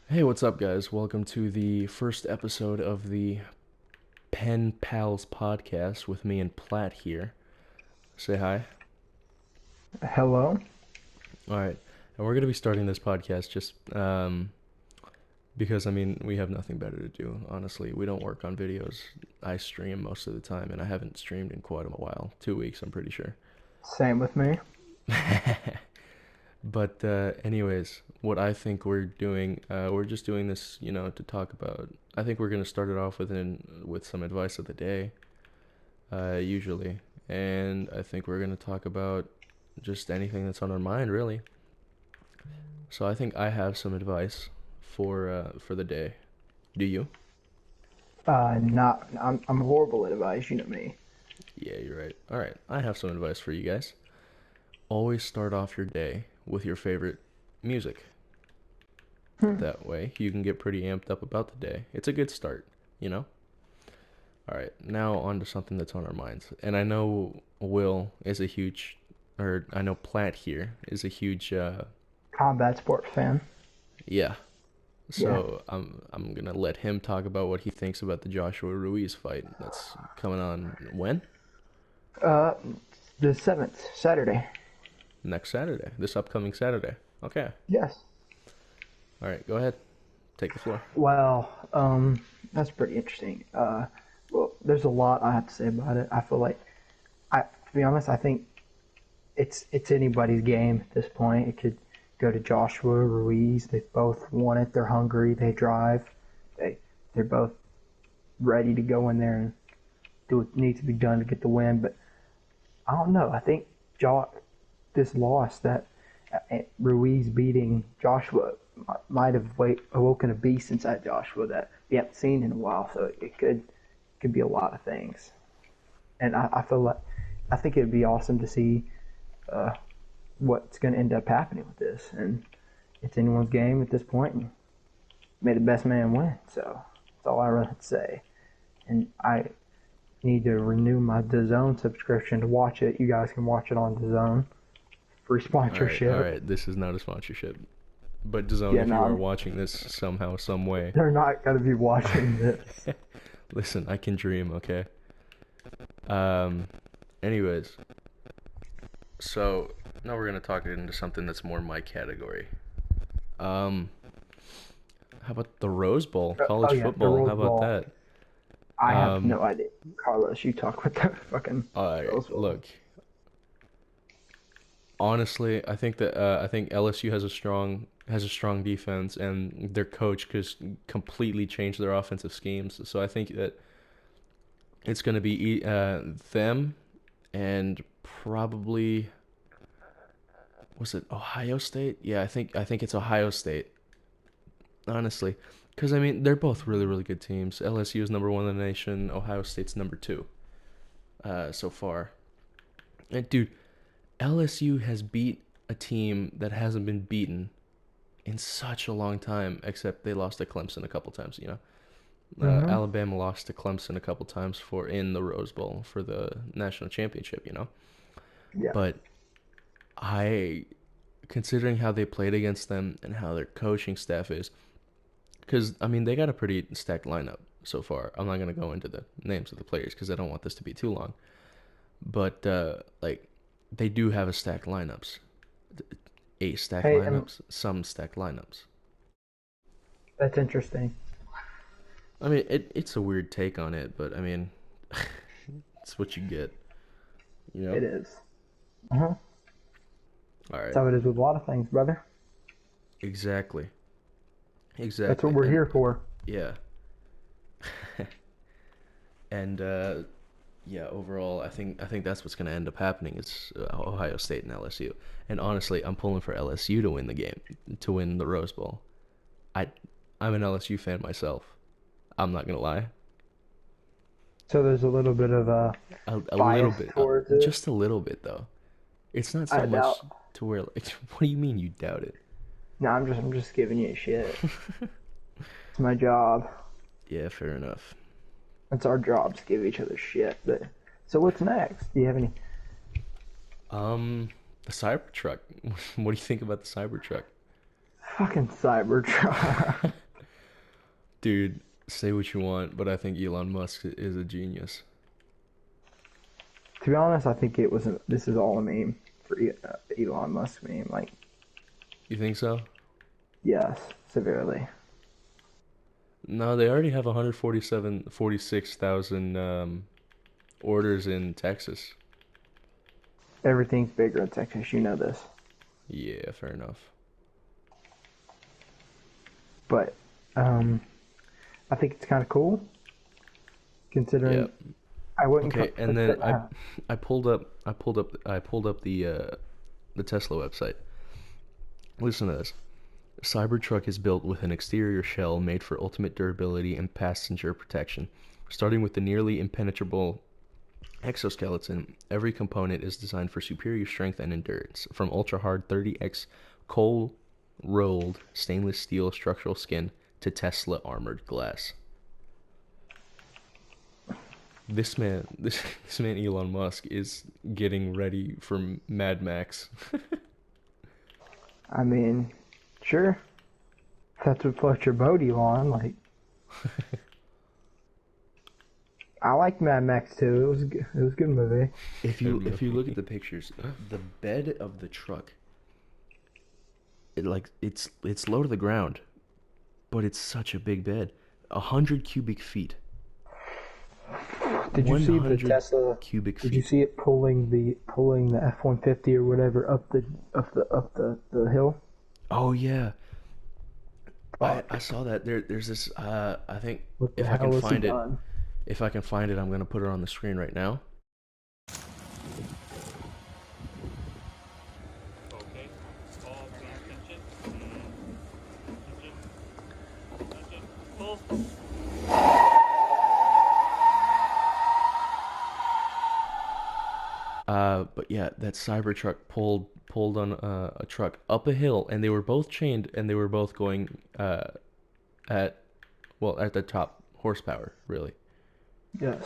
Hey, what's up, guys? Welcome to the first episode of the Pen Pals podcast with me and Plat here. Say hi. Hello. All right. And we're going to be starting this podcast just because, we have nothing better to do, honestly. We don't work on videos. I stream most of the time, and I haven't streamed in quite a while. 2 weeks, I'm pretty sure. Same with me. But anyways, what I think we're doing, we're just doing this, to talk about. I think we're gonna start it off with some advice of the day, usually, and I think we're gonna talk about just anything that's on our mind, really. So I think I have some advice for the day. Do you? Not. I'm horrible at advice. You know me. Yeah, you're right. All right, I have some advice for you guys. Always start off your day with your favorite music. Hmm. That way, you can get pretty amped up about the day. It's a good start, you know? All right, now on to something that's on our minds. And I know Will is a huge, or I know Plat here is a huge, Combat sports fan. yeah. Yeah. So I'm gonna let him talk about what he thinks about the Joshua Ruiz fight that's coming on when? Uh, the 7th, Saturday. Next Saturday, this upcoming Saturday. Okay. Yes. All right, go ahead. Take the floor. Well, that's pretty interesting. Well, there's a lot I have to say about it. I feel like, to be honest, I think it's anybody's game at this point. It could go to Joshua Ruiz. They both want it. They're hungry. They drive. They're both ready to go in there and do what needs to be done to get the win. But I don't know. I think this loss that Ruiz beating Joshua might have awoken a beast inside Joshua that we haven't seen in a while. So it could be a lot of things. And I feel like I think it'd be awesome to see uh, what's going to end up happening with this. And it's anyone's game at this point. And may the best man win. So that's all I really have to say. And I need to renew my DAZN subscription to watch it. You guys can watch it on DAZN. Free All sponsorship. right. This is not a sponsorship, but DAZN, Yeah, if you are no, watching this somehow, some way, they're not going to be watching this. listen, I can dream, okay? Um, anyways, so now we're gonna talk into something that's more my category. Um, how about the Rose Bowl, Oh, college yeah, the football? How Rose about Bowl. that? I have Um, no idea. Carlos, you talk with the fucking all right, Rose Bowl. look, honestly, I think LSU has a strong defense, and their coach just completely changed their offensive schemes. So I think that it's gonna be them and probably, was it Ohio State? Yeah, I think it's Ohio State. Honestly, because they're both really really good teams. LSU is number one in the nation. Ohio State's number two, so far. And dude, LSU has beat a team that hasn't been beaten in such a long time. Except they lost to Clemson a couple times. Mm-hmm. Alabama lost to Clemson a couple times for in the Rose Bowl for the national championship. Yeah. But I, considering how they played against them and how their coaching staff is, because they got a pretty stacked lineup so far. I'm not gonna go into the names of the players because I don't want this to be too long. But like, they do have a stacked lineups, eight stacked Hey, lineups, some stacked lineups. that's interesting. It's a weird take on it, but it's what you get, you know. It is. Uh-huh. All That's right, how it is with a lot of things, brother. exactly, That's what exactly, we're and here for. yeah, and yeah, overall, I think that's what's gonna end up happening. It's Ohio State and LSU, and honestly, I'm pulling for LSU to win the game, to win the Rose Bowl. I I'm an LSU fan myself. I'm not gonna lie, So there's a little bit of a a little bias bit, towards it. just a little bit though. It's not so I much doubt. to where like, what do you mean you doubt it? No, I'm just giving you shit. It's my job. Yeah, fair enough. It's our job to give each other shit. But so what's next? Do you have any The Cybertruck. What do you think about the Cybertruck? fucking Cybertruck? Dude, say what you want, but I think Elon Musk is a genius. To be honest, I think it was. This is all a meme for Elon Musk meme. Like, You think so? yes, severely. No, they already have 147, 46,000 orders in Texas. Everything's bigger in Texas. You know this, Yeah, fair enough. but um, I think it's kind of cool Yeah. considering I wouldn't. Okay, and then I Uh, I pulled up the Tesla website. Listen to this. Cybertruck is built with an exterior shell made for ultimate durability and passenger protection. Starting with the nearly impenetrable exoskeleton, every component is designed for superior strength and endurance. From ultra-hard 30x cold-rolled stainless steel structural skin to Tesla armored glass. This man Elon Musk is getting ready for Mad Max. I mean, sure, if that's what floats your boat, Elon. Like, I liked Mad Max too. It was it was a good movie. If you look at the pictures, the bed of the truck, it's low to the ground, but it's such a big bed. 100 cubic feet. Did you see the 100 Tesla? cubic Did you feet. see it pulling the F-150 or whatever up the hill? Oh yeah. I Fuck! saw that. There's this I think What the if I can hell has he find it done? if I can find it I'm gonna put it on the screen right now. Okay. All clear. Attention. Attention. Attention. Pull. But yeah, that Cybertruck pulled on a truck up a hill, and they were both chained, and they were both going at at the top horsepower, really. Yes,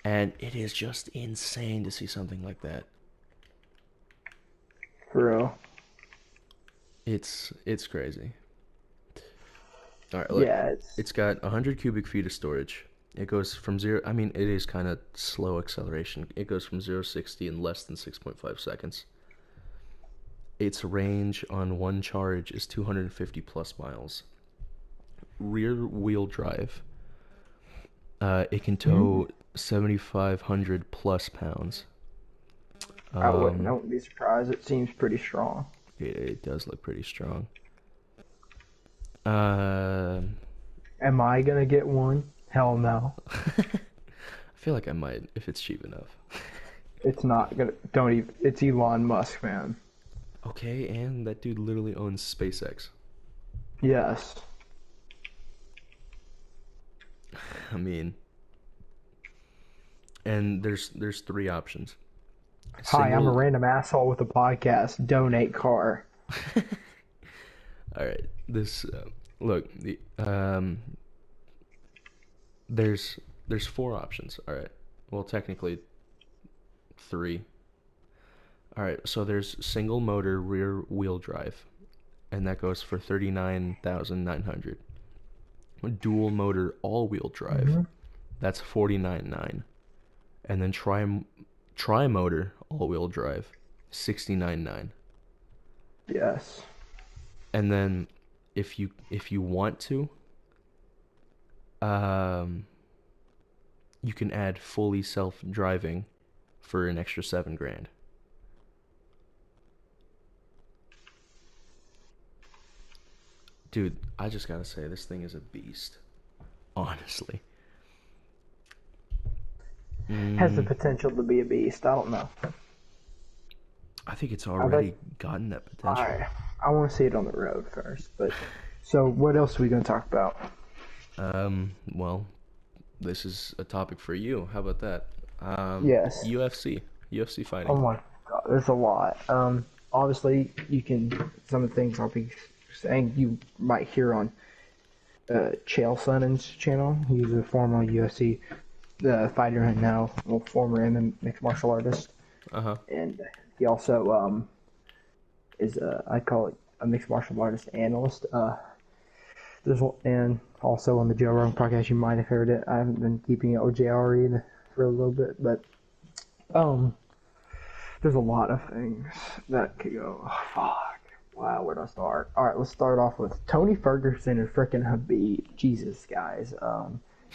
And it is just insane to see something like that. for real. It's crazy. All right, look, Yeah, it's it's got 100 cubic feet of storage. It goes from zero. I mean, it is kind of slow acceleration. It goes from 0 to 60 in less than 6.5 seconds. Its range on one charge is 250 plus miles. Rear wheel drive. It can Mhm. tow 7,500 plus pounds. I Um, wouldn't be surprised. It seems pretty strong. it does look pretty strong. Uh, Am I gonna get one? Hell no. I feel like I might if it's cheap enough. It's not gonna. Don't even. It's Elon Musk, man. Okay, and that dude literally owns SpaceX. Yes. I mean, and there's three options. Hi, I'm a Single. random asshole with a podcast. Donate car. All right. This look. There's four options. All right. Well, technically three. All right. So there's single motor rear wheel drive, and that goes for 39,900. Dual motor all wheel drive. Hmm. That's 49,900. And then tri motor all wheel drive, 69,900. Yes. And then if you want to, um, you can add fully self driving for an extra 7 grand. Dude, I just gotta say this thing is a beast. Honestly. Has the Mm, potential to be a beast. I don't know. I think it's I'd like. already gotten that potential. I want to see it on the road first. But so, what else are we gonna talk about? Well, this is a topic for you. How about that? Yes. UFC Oh fighting. my God, there's a lot. Obviously, you can. Some of the things I'll be saying you might hear on Chael Sonnen's channel. He's a former UFC fighter and now former MMA mixed martial artist, Uh huh. and he also is I call it a mixed martial artist analyst. And also on the Joe Rogan podcast, you might have heard it. I haven't been keeping OJRE for a little bit, but there's a lot of things that could go. Oh, fuck. Wow, where do I start? All right, let's start off with Tony Ferguson and frickin' Habib. Jesus, guys.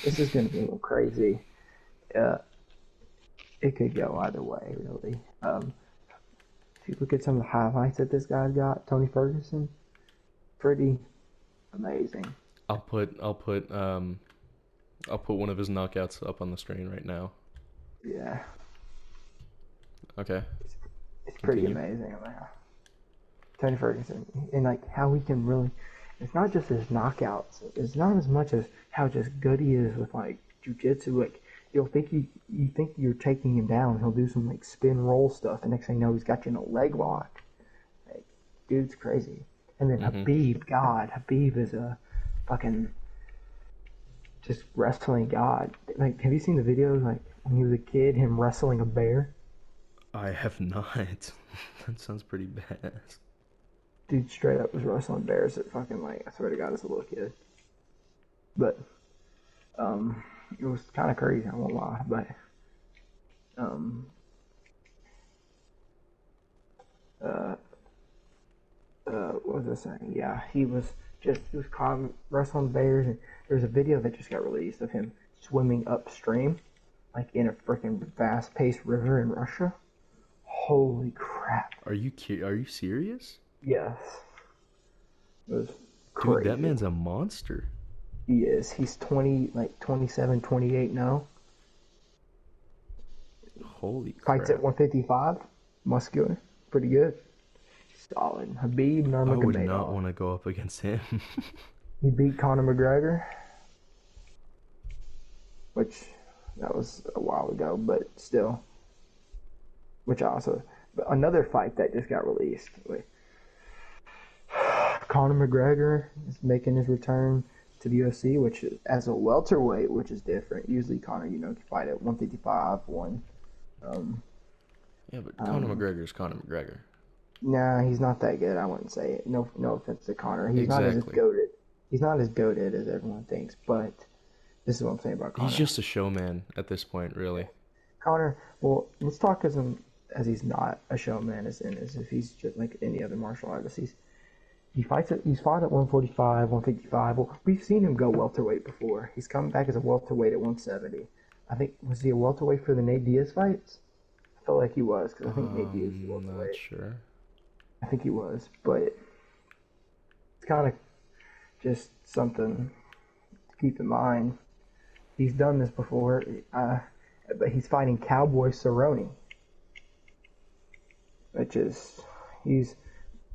This is gonna be a little crazy. It could go either way, really. If you look at some of the highlights that this guy's got, Tony Ferguson, pretty amazing. I'll put one of his knockouts up on the screen right now. Yeah, Okay. it's pretty Continue. amazing, man. Tony Ferguson, and like how he can really, it's not just his knockouts. It's not as much as how just good he is with like jujitsu. Like you'll think you think you're taking him down. He'll do some like spin roll stuff, and next thing you know, he's got you in a leg lock. Like, dude's crazy. And then Habib is a fucking just wrestling god. Like, have you seen the videos like when he was a kid, him wrestling a bear? I have not. That sounds pretty badass. Dude straight up was wrestling bears at fucking, like, I swear to God, as a little kid. But it was kind of crazy, I won't lie. But what was I saying? Yeah, he was caught wrestling bears, and there's a video that just got released of him swimming upstream, like in a freaking fast-paced river in Russia. Holy crap! Are you serious? Yes, it was crazy. Dude, that man's a monster. He is. He's 27, 28 now. Holy crap. Fights at 155. Muscular. Pretty good. Solid. Habib I would Nurmagomedov. not want to go up against him. He beat Conor McGregor, which that was a while ago, but still. But another fight that just got released. Conor McGregor is making his return to the UFC, which is as a welterweight, which is different. Usually Conor, can fight at 155, Yeah, but Conor McGregor is Conor McGregor. Nah, he's not that good. I wouldn't say it. No offense to Conor. He's not as goated. He's not as goated as everyone thinks. But this is what I'm saying about Conor. He's just a showman at this point, really. Conor. Well, let's talk as he's not a showman, as if he's just like any other martial artist. He's fought at 145, 155. Well, we've seen him go welterweight before. He's come back as a welterweight at 170. I think, was he a welterweight for the Nate Diaz fights? I felt like he was, because I think Nate Diaz was a welterweight. Not sure. I think he was, but it's kind of just something to keep in mind. He's done this before, but he's fighting Cowboy Cerrone, which is,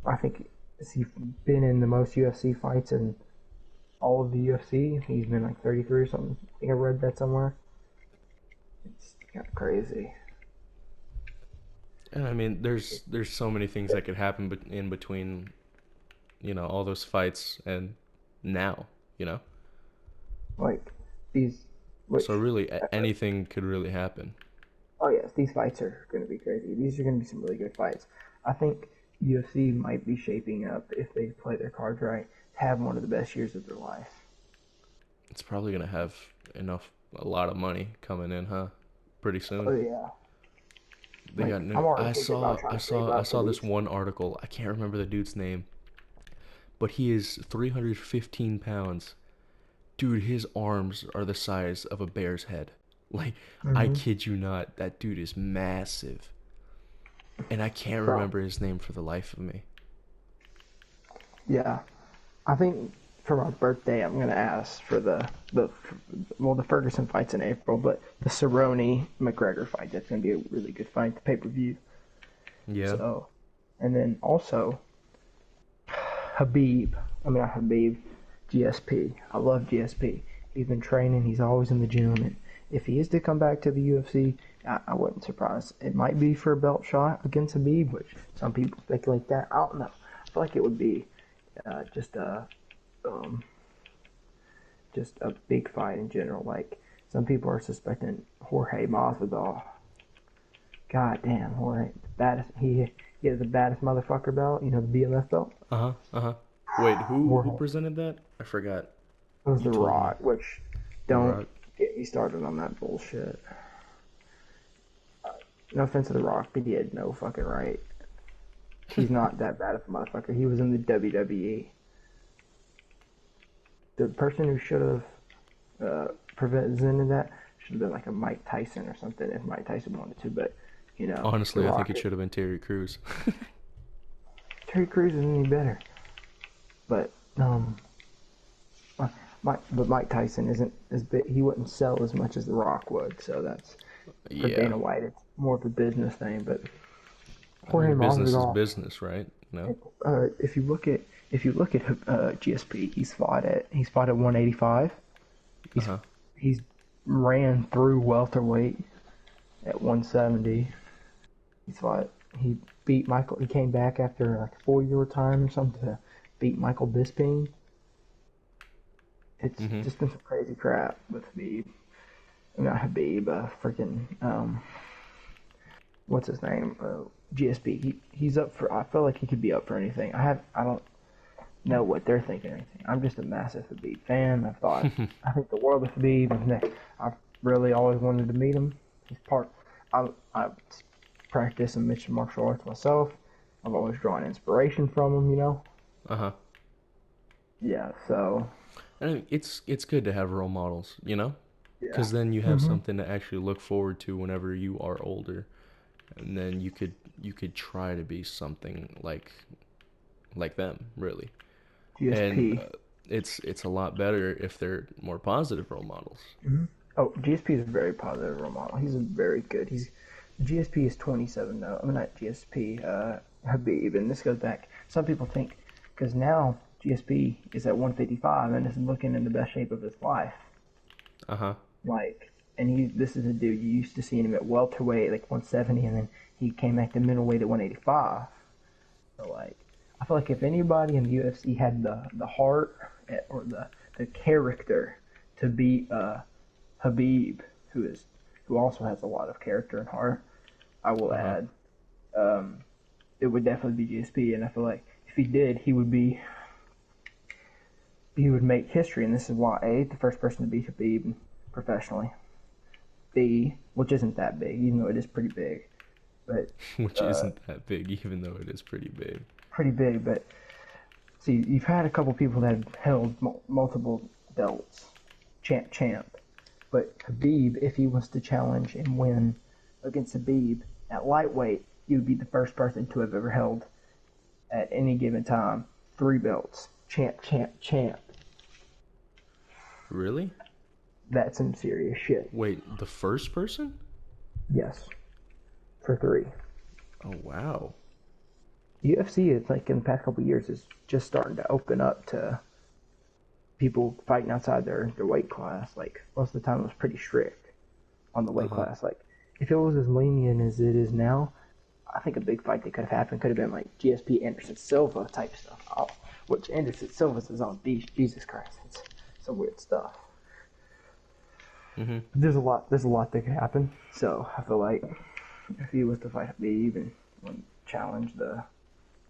I think he's been in the most UFC fights in all of the UFC. He's been like 33 or something. I think I read that somewhere. It's kind of crazy. And I mean, there's so many things that could happen in between, all those fights and now, Like these. So really, anything could really happen. Oh yes, these fights are going to be crazy. These are going to be some really good fights. I think UFC might be shaping up, if they play their cards right, to have one of the best years of their life. It's probably gonna have a lot of money coming in, huh? Pretty soon. Oh yeah. They Like, got new. I'm already I thinking about trying to save up saw for this these. one article. I can't remember the dude's name, but he is 315 pounds. Dude, his arms are the size of a bear's head. Like, I kid you not, that dude is massive. And I can't Bro. remember his name for the life of me. Yeah, I think for my birthday I'm gonna ask for the Ferguson fight's in April, but the Cerrone McGregor fight, that's gonna be a really good fight, the pay-per-view. Yeah. So, and then also Habib. I mean, not Habib. GSP. I love GSP. He's been training. He's always in the gym, and if he is to come back to the UFC, I wouldn't surprise. It might be for a belt shot against Habib, which some people speculate that. I don't know. I feel like it would be just a big fight in general. Like, some people are suspecting Jorge Masvidal. God damn, Jorge, the baddest. He has the baddest motherfucker belt. The BMF belt. Uh-huh. Wait, who Warhol. presented that? I forgot. It was You The told me. Rock, which The don't Rock. get me started on that bullshit. No offense to The Rock, but he had no fucking right. He's not that bad of a motherfucker. He was in the WWE. The person who should have presented that should have been like a Mike Tyson or something if Mike Tyson wanted to. But The Honestly, I think Rock. it should have been Terry Crews. Terry Crews isn't any better. But Mike Tyson isn't as big. He wouldn't sell as much as The Rock would. So that's for Yeah. Dana White. It's more of a business thing. But I mean, Jorge business is Masvidal. business, right? No. If you look at GSP, he's fought at 185. Uh He's huh. he's ran through welterweight at 170. He beat Michael. He came back after like a 4-year time or something to beat Michael Bisping. It's Mhm. just been some crazy crap with Habib. Not Habib, freaking what's his name? GSP. He's up for. I feel like he could be up for anything. I don't know what they're thinking or anything. I'm just a massive Habib fan. I think the world of Habib. And I've really always wanted to meet him. He's part. I practice and mixed martial arts myself. I've always drawn inspiration from him. Uh huh. Yeah. So I mean, it's good to have role models, yeah. because then you have Mhm. something to actually look forward to whenever you are older, and then you could try to be something like them, really. And GSP. it's a lot better if they're more positive role models. Oh, GSP is a very positive role model. He's a very good. GSP is 27 now. I mean, not GSP. Habib, and this goes back. Some people think because now GSP is at 155 and is looking in the best shape of his life. Uh huh. Like, and this is a dude you used to see him at welterweight, like 170, and then he came back to middleweight at 185. So like, I feel like if anybody in the UFC had the heart or the character to beat Habib, who also has a lot of character and heart, I will Uh huh. add, it would definitely be GSP. And I feel like if he did, he would make history. And this is why A, the first person to beat Habib professionally. B, which isn't that big, even though it is pretty big, but Which uh, isn't that big, even though it is pretty big. pretty big. But see, you've had a couple people that have held multiple belts, champ. But Habib, if he was to challenge and win against Habib at lightweight, he would be the first person to have ever held at any given time 3 belts, champ. Really? That's some serious shit. Wait, the first person? Yes, for 3. Oh wow. UFC is like in the past couple of years is just starting to open up to people fighting outside their weight class. Like most of the time, it was pretty strict on the Uh weight huh. class. Like if it was as lenient as it is now, I think a big fight that could have happened could have been like GSP Anderson Silva type stuff. Oh, which Anderson Silva's his own beast. Jesus Christ, it's some weird stuff. Mhm. There's a lot that could happen. So I feel like if he was to fight Habib and challenge the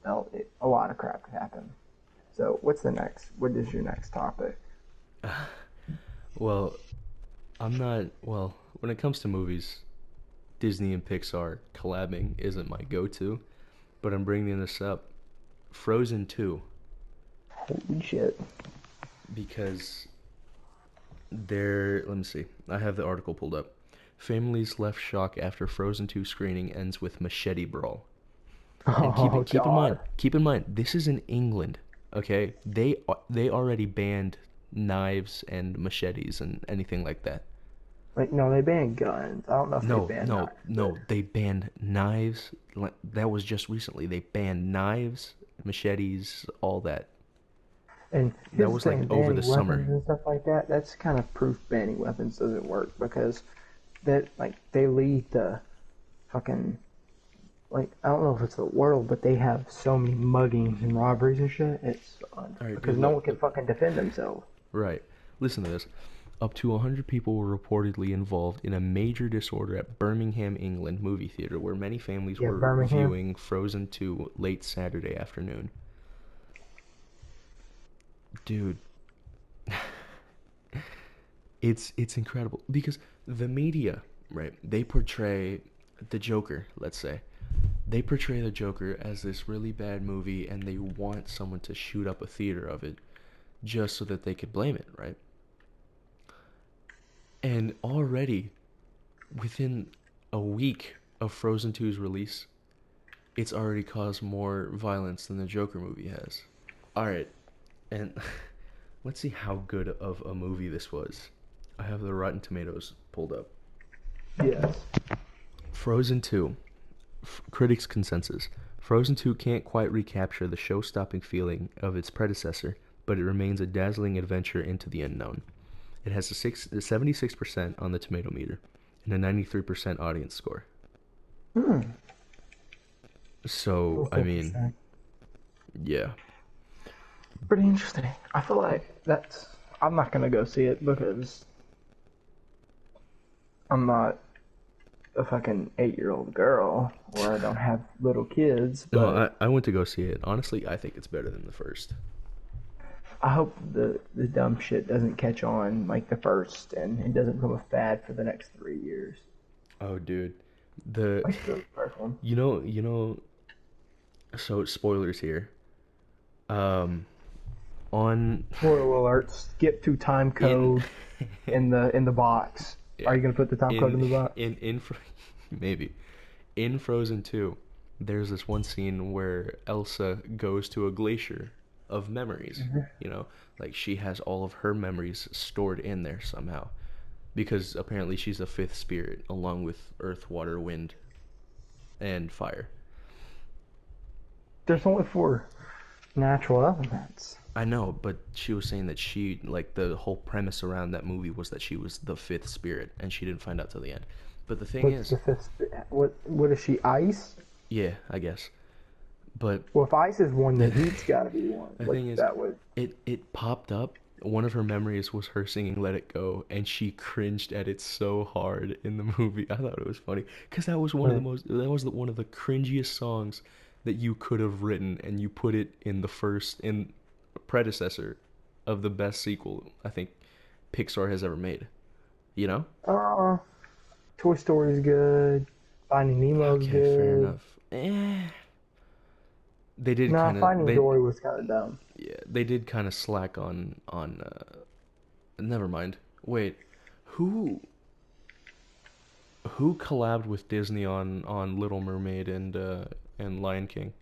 belt, a lot of crap could happen. So what is your next topic? Well, I'm not. Well, when it comes to movies, Disney and Pixar collabing isn't my go-to, but I'm bringing this up. Frozen 2, Holy shit. because let me see. I have the article pulled up. Families left shock after Frozen 2 screening ends with machete brawl. And Oh God. keep in mind, this is in England. Okay, they already banned knives and machetes and anything like that. Wait, no, they banned guns. I don't know if they No, banned no, knives, but no. They banned knives. That was just recently. They banned knives, machetes, all that. and That here's the was like thing, over banning the summer. weapons and stuff like that, that's kind of proof banning weapons doesn't work because that like they lead the fucking like I don't know if it's the world, but they have so many muggings and robberies and shit. It's All right, because dude. no Look, one can look. fucking defend themselves. Right. Listen to this. Up to 100 people were reportedly involved in a major disorder at Birmingham, England movie theater where many families Yeah, were Birmingham. viewing Frozen 2 late Saturday afternoon. dude, it's incredible because the media, right? They portray the Joker, let's say. They portray the Joker as this really bad movie and they want someone to shoot up a theater of it just so that they could blame it, right? And already within a week of Frozen 2's release, it's already caused more violence than the Joker movie has. All right, and let's see how good of a movie this was. I have the Rotten Tomatoes pulled up. Yes. Frozen 2. Critics' consensus. Frozen 2 can't quite recapture the show-stopping feeling of its predecessor, but it remains a dazzling adventure into the unknown. It has a 76% on the tomato meter and a 93% audience score. So, That's I mean, interesting. yeah. Pretty interesting. I feel like that's. I'm not gonna go see it because I'm not a fucking 8-year-old girl or I don't have little kids. No, But I went to go see it. Honestly, I think it's better than the first. I hope the dumb shit doesn't catch on like the first and it doesn't become a fad for the next 3 years. Oh, dude. The Like the first one. so spoilers here. Um on Spoiler alert! Skip to time in code in the box. yeah, Are you gonna put the time code in the box? maybe in Frozen 2, there's this one scene where Elsa goes to a glacier of memories, like she has all of her memories stored in there somehow because apparently she's a fifth spirit along with earth, water, wind, and fire. There's only 4 natural elements. I know, but she was saying that she, like, the whole premise around that movie was that she was the fifth spirit, and she didn't find out till the end. But the thing What's is, the fifth? What is she? Ice? yeah, I guess. But Well, if ice is one, then heat's got to be one. the Like thing is, that would. it popped up. One of her memories was her singing "Let It Go," and she cringed at it so hard in the movie. I thought it was funny because that was one of the cringiest songs that you could have written, and you put it in the first in predecessor of the best sequel I think Pixar has ever made. You know? Toy Story's good. Finding Nemo's Okay, fair good. enough. They did Nah, kind of Finding Dory was kind of dumb. yeah, they did kind of slack on never mind. Wait, who who collabed with Disney on Little Mermaid and Lion King?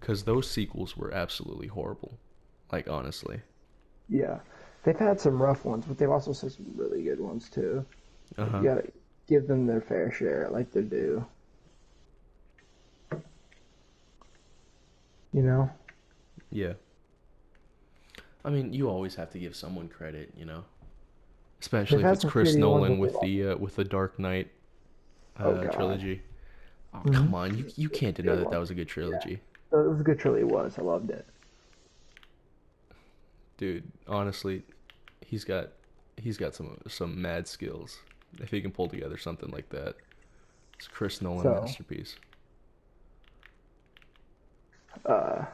Cuz those sequels were absolutely horrible. Like honestly. Yeah, they've had some rough ones, but they've also had some really good ones too. You Uh-huh. gotta give them their fair share, like they do. You know, Yeah. I mean, you always have to give someone credit, you know? they've Especially if had it's some Chris shitty ones, Nolan but they've also. with the Dark Knight Oh God. trilogy. Oh, Mm-hmm. come on. You can't deny Good that that one. was a good Yeah, trilogy. it was a good trilogy. It was. I loved it. Dude, honestly, he's got he's got some mad skills. If he can pull together something like that. It's a Chris Nolan So, masterpiece. uh,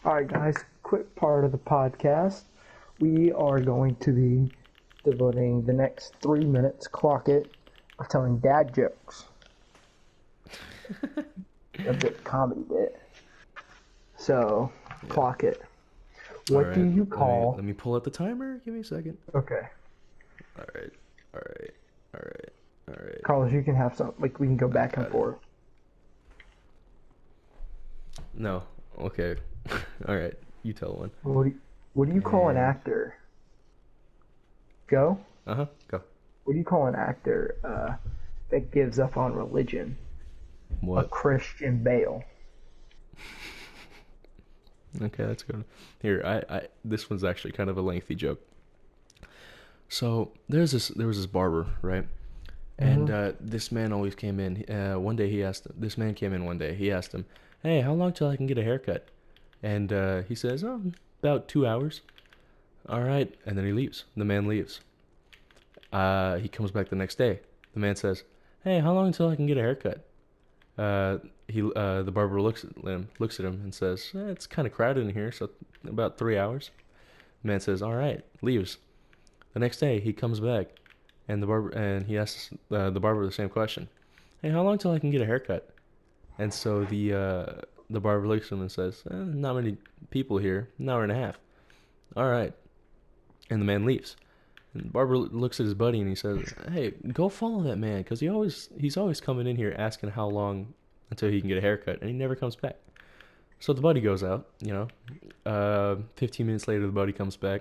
all right, guys. Quick part of the podcast. We are going to be devoting the next 3 minutes, clock it, of telling dad jokes. A bit comedy bit. So, Yeah. clock it. All What do right. you Let call? me pull up the timer. Give me a second. Okay, All right. All right. All right. All right. Carlos, you can have some. Like we can go I back and got it. forth. No. Okay. All right. You tell one. What do you call an And actor? Go. uh-huh. Go. What do you call an actor that gives up on religion? A What? Christian Bale. Okay, that's good. Here, I this one's actually kind of a lengthy joke. So there was this barber, right? And Mm-hmm. this man always came in. One day he asked this man came in one day. He asked him, "Hey, how long till I can get a haircut?" And he says, "Oh, about 2 hours." All right, and then he leaves. The man leaves. He comes back the next day. The man says, "Hey, how long until I can get a haircut?" the barber looks at him and says, "It's kind of crowded in here, so about 3 hours." The man says, "All right," leaves. The next day he comes back, and he asks the barber the same question. "Hey, how long till I can get a haircut?" And so the barber looks at him and says, "Not many people here, an hour and a half." "All right," and the man leaves. And the barber looks at his buddy and he says, "Hey, go follow that man, because he's always coming in here asking how long until he can get a haircut, and he never comes back." So the buddy goes out, 15 minutes later, the buddy comes back,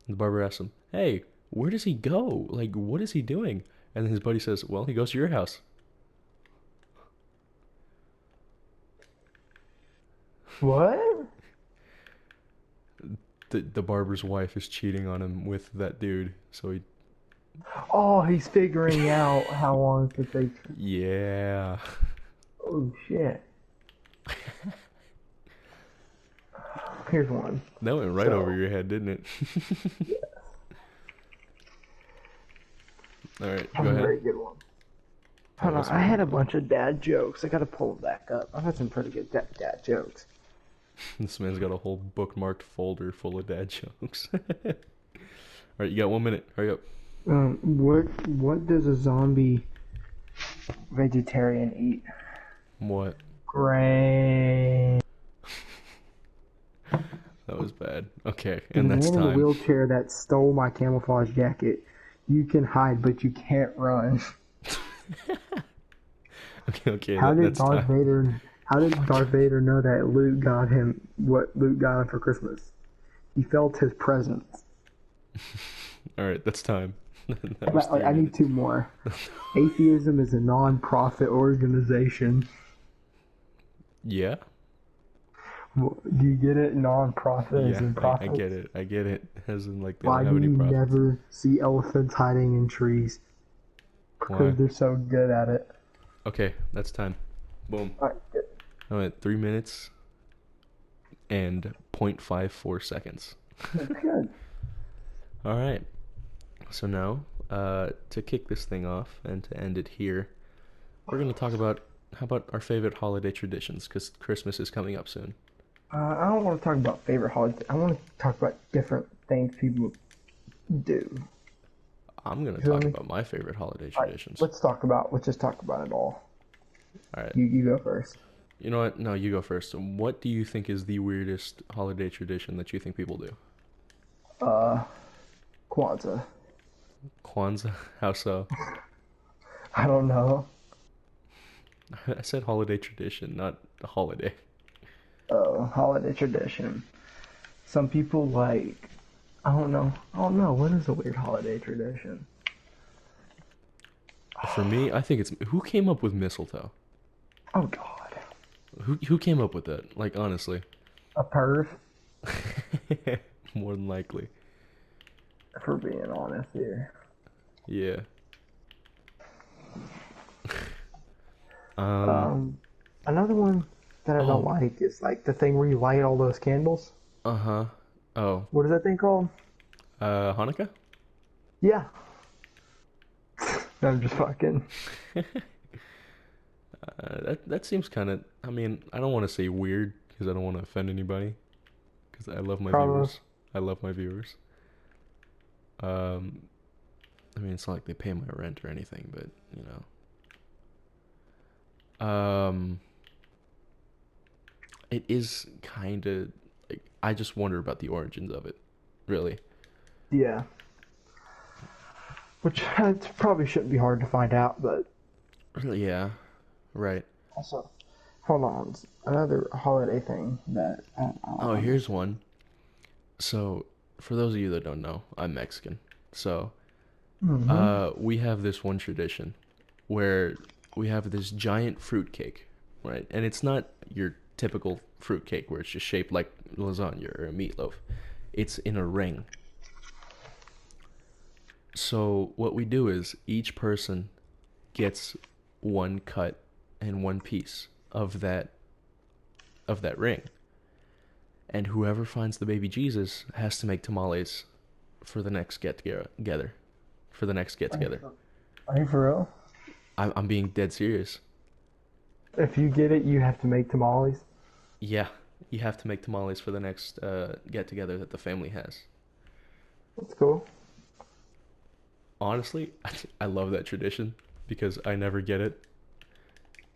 and the barber asks him, "Hey, where does he go? Like, what is he doing?" And then his buddy says, "Well, he goes to your house." What? The barber's wife is cheating on him with that dude, so he, Oh, he's figuring out how long it takes. yeah. Oh shit. Here's one. That went right over your head, didn't it? All right, That's go a ahead. very good one. Hold on, I had a bunch of dad jokes. I gotta pull them back up. I've had some pretty good dad jokes. This man's got a whole bookmarked folder full of dad jokes. All right, you got 1 minute. Hurry up. What does a zombie vegetarian eat? What? Grain. That was bad. Okay, The and man that's in the time. wheelchair that stole my camouflage jacket. You can hide, but you can't run. Okay, that's time. How did Darth Vader know that Luke got him what Luke got him for Christmas? He felt his presence. All right, that's time. That was But, 3 I need minutes. 2 more. Atheism is a non-profit organization. Yeah? Do you get it? Non-profit is Yeah, in I profits. get it. I get it. As in, like, they Why don't do have any you profits. never see elephants hiding in trees? Why? Because they're so good at it. Okay, that's time. Boom. Alright, good. I went 3 minutes and 0.54 seconds. That's good. All right. So now, to kick this thing off and to end it here, we're going to talk about how about our favorite holiday traditions, because Christmas is coming up soon. I don't want to talk about favorite holidays. I want to talk about different things people do. I'm going to You feel talk me? about my favorite holiday Alright, traditions. let's just talk about it all. All right. You go first. You know what? No, you go first. What do you think is the weirdest holiday tradition that you think people do? Kwanzaa. Kwanzaa? How so? I don't know. I said holiday tradition, not a holiday. Holiday tradition. Some people like, I don't know. What is a weird holiday tradition? For me, I think it's who came up with mistletoe? Oh God. Who came up with that? Like, honestly. A perv, More than likely. for being honest here. Yeah. Another one that I don't Oh. like is like the thing where you light all those candles. Uh-huh. Oh. What is that thing called? Hanukkah? Yeah. I'm just fucking. That seems kind of, I mean, I don't want to say weird because I don't want to offend anybody because I love my Probably. viewers. I love my viewers. I mean, it's not like they pay my rent or anything, but, you know. It is kind of, like, I just wonder about the origins of it, really. Yeah. Which it probably shouldn't be hard to find out, but Yeah, right. also, hold on. Another holiday thing that Oh, here's one. So, for those of you that don't know, I'm Mexican. So, we have this one tradition where we have this giant fruit cake, right? And it's not your typical fruit cake where it's just shaped like lasagna or a meatloaf. It's in a ring. So, what we do is each person gets one cut and one piece of that ring. And whoever finds the baby Jesus has to make tamales for the next get together. Are you for real? I'm being dead serious. If you get it, you have to make tamales. Yeah, you have to make tamales for the next get together that the family has. That's cool. Honestly, I love that tradition because I never get it,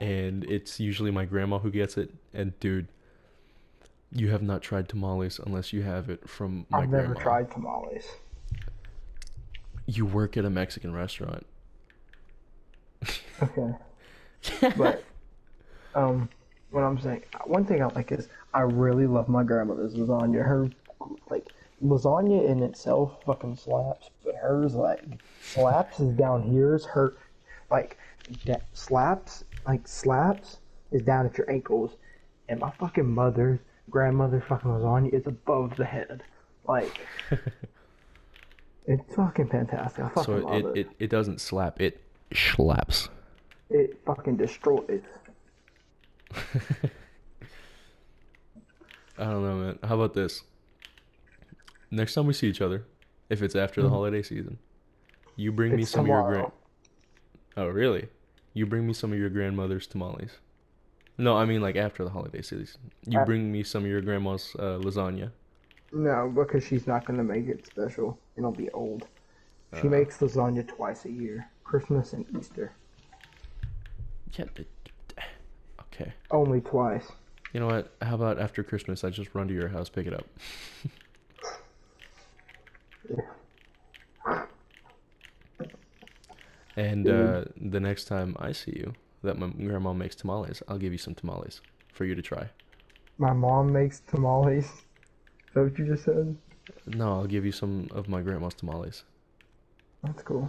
and it's usually my grandma who gets it. And dude, you have not tried tamales unless you have it from my I've never grandma. tried tamales. You work at a Mexican restaurant. Okay, but um, what I'm saying, one thing I like is I really love my grandmother's lasagna. Her like lasagna in itself fucking slaps, but hers like slaps is down here's her like slaps is down at your ankles, and my fucking mother's grandmother fucking lasagna is above the head. Like it's fucking fantastic. I So fucking love it. it doesn't slap, it slaps. It fucking destroys. I don't know, man. How about this? Next time we see each other, if it's after the Mhm. holiday season, you bring me It's some of your grand. tomorrow. Oh, really? You bring me some of your grandmother's tamales. No, I mean like after the holiday season. You Uh, bring me some of your grandma's lasagna. no, because she's not gonna make it special. It'll be old. She Uh, makes lasagna twice a year, Christmas and Easter. yeah. Okay. Only twice. You know what? How about after Christmas, I just run to your house, pick it up, and Dude, the next time I see you, that my grandma makes tamales, I'll give you some tamales for you to try. my mom makes tamales. Is that what you just said? No, I'll give you some of my grandma's tamales. That's cool.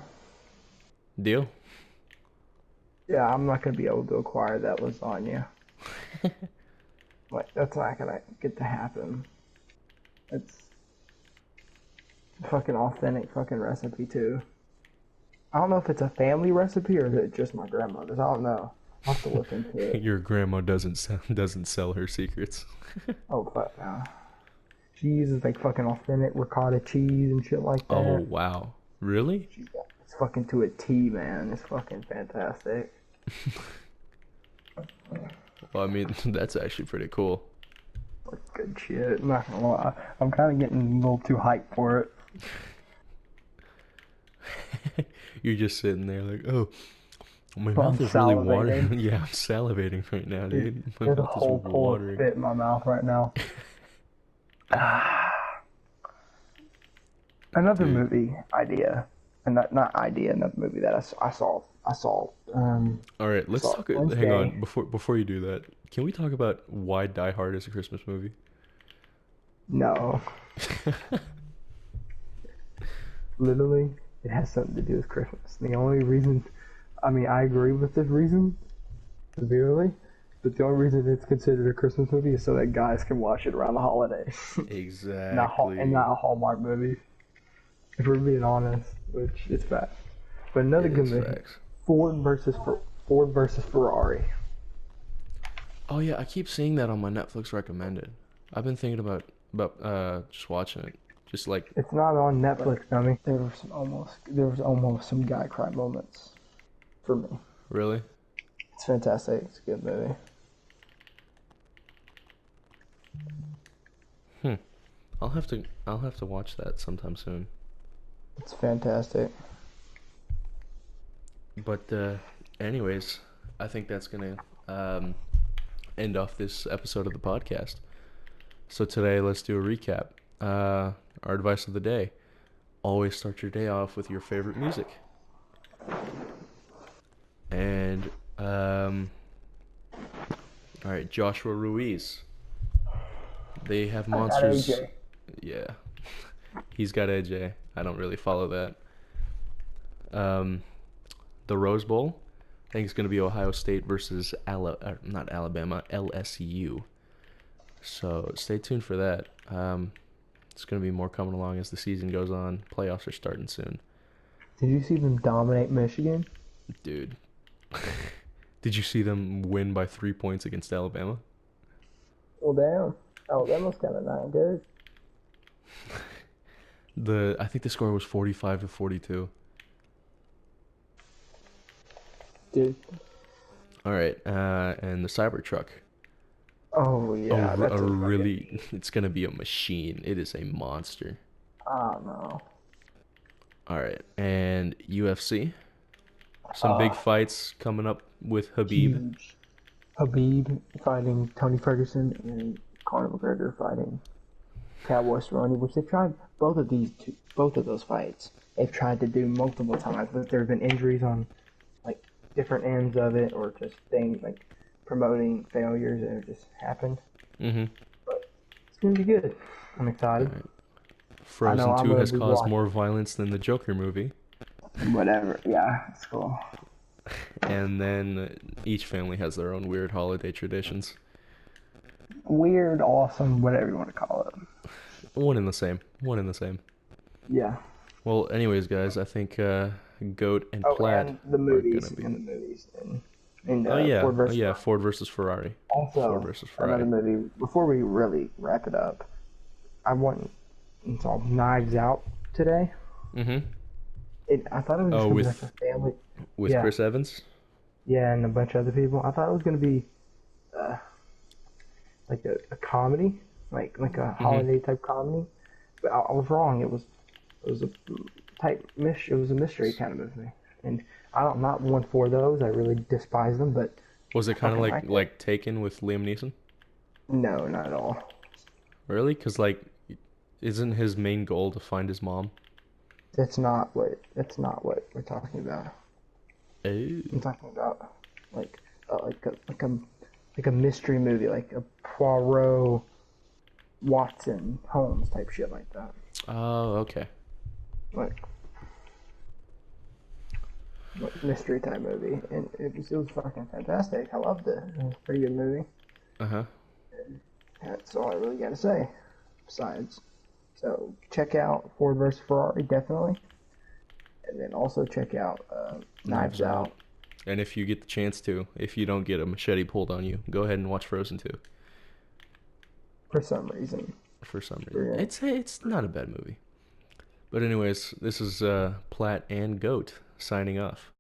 Deal? Yeah, I'm not gonna be able to acquire that lasagna. Like, that's not gonna get to happen. It's a fucking authentic fucking recipe too. I don't know if it's a family recipe or is it just my grandmother's. I don't know. I'll have to look into it. Your grandma doesn't sell her secrets. Oh, fuck no. She uses like fucking authentic ricotta cheese and shit like Oh that. wow, really? She's got it's fucking to a T, man. It's fucking fantastic. Well, I mean that's actually pretty cool. Like good shit. I'm not gonna lie. I'm kind of getting a little too hyped for it. You're just sitting there like, oh, my But I'm mouth is really watering. salivating. Yeah, I'm salivating right now, dude. My There's a mouth is whole pool of watering. spit in my mouth right now. Another Dude, movie idea, and not idea. Another movie that all right, I let's saw talk. Hang Wednesday. on, before you do that, can we talk about why Die Hard is a Christmas movie? No, literally, it has something to do with Christmas. The only reason, I mean, I agree with this reason severely, but the only reason it's considered a Christmas movie is so that guys can watch it around the holidays. Not a Exactly. Hallmark movie. If we're being honest, which is fact. But another It good is movie, facts. Ford versus Ford versus Ferrari. Oh yeah, I keep seeing that on my Netflix recommended. I've been thinking about just watching it. Just like It's not on Netflix, dummy. There was almost some guy cry moments for me. really? It's fantastic. It's a good movie. Hmm. I'll have to watch that sometime soon. It's fantastic. But anyways, I think that's gonna end off this episode of the podcast. So today, let's do a recap. Our advice of the day: always start your day off with your favorite music. And all right, Joshua Ruiz. They have I got monsters. AJ. Yeah, he's got AJ. I don't really follow that. Um, the Rose Bowl. I think it's going to be Ohio State versus not Alabama, LSU. So stay tuned for that. It's going to be more coming along as the season goes on. Playoffs are starting soon. Did you see them dominate Michigan? Dude, did you see them win by 3 points against Alabama? Well, damn. Alabama's kind of not good. I think the score was 45-42. Dude, All right, and the Cybertruck. Oh yeah, A that's a really, fucking. it's gonna be a machine. It is a monster. I don't know. All right, and UFC. Some big Uh, fights coming up with Habib. Huge. Habib fighting Tony Ferguson and Conor McGregor fighting Cowboy Cerrone, which they've tried both of those fights. They've tried to do multiple times, but there have been injuries on like different ends of it, or just things like promoting failures that have just happened. Mm-hmm. But it's gonna be good. I'm All excited. right. I know Frozen I'm 2 gonna has be caused watching. more violence than the Joker movie. Whatever. Yeah, it's cool. And then each family has their own weird holiday traditions. Weird, awesome, whatever you want to call it. One in the same. One in the same. Yeah. Well, anyways, guys, I think Goat and Oh, Plat and the are gonna movies, be. and the movies, and Oh yeah, Ford oh versus yeah. Ferrari. Ford versus Ferrari. Ford Also, versus another Ferrari. movie. Before we really wrap it up, I went and saw Knives Out today. Mm-hmm. I thought it was just Oh, gonna be like a family. with Yeah, Chris Evans. yeah, and a bunch of other people. I thought it was gonna be uh, like a comedy, like a Mm-hmm. holiday type comedy. But I was wrong. It was a it was a mystery kind of movie, and I'm not one for those. I really despise them, but Was I it kind of fucking like liked it. Taken with Liam Neeson? No, not at all. Really? Cause like, isn't his main goal to find his mom? That's not what we're talking about. Oh. I'm talking about like like a mystery movie, like a Poirot, Watson, Holmes type shit like that. Oh, okay. Like mystery type movie, and it was fucking fantastic. I loved it. It was a pretty good movie. Uh-huh. That's all I really got to say. Besides, so check out Ford vs Ferrari definitely, and then also check out Knives Knives Out. Out And if you get the chance to, if you don't get a machete pulled on you, go ahead and watch Frozen 2 for some reason. for some reason. For, It's not a bad movie. But anyways, this is Plat and Goat signing off.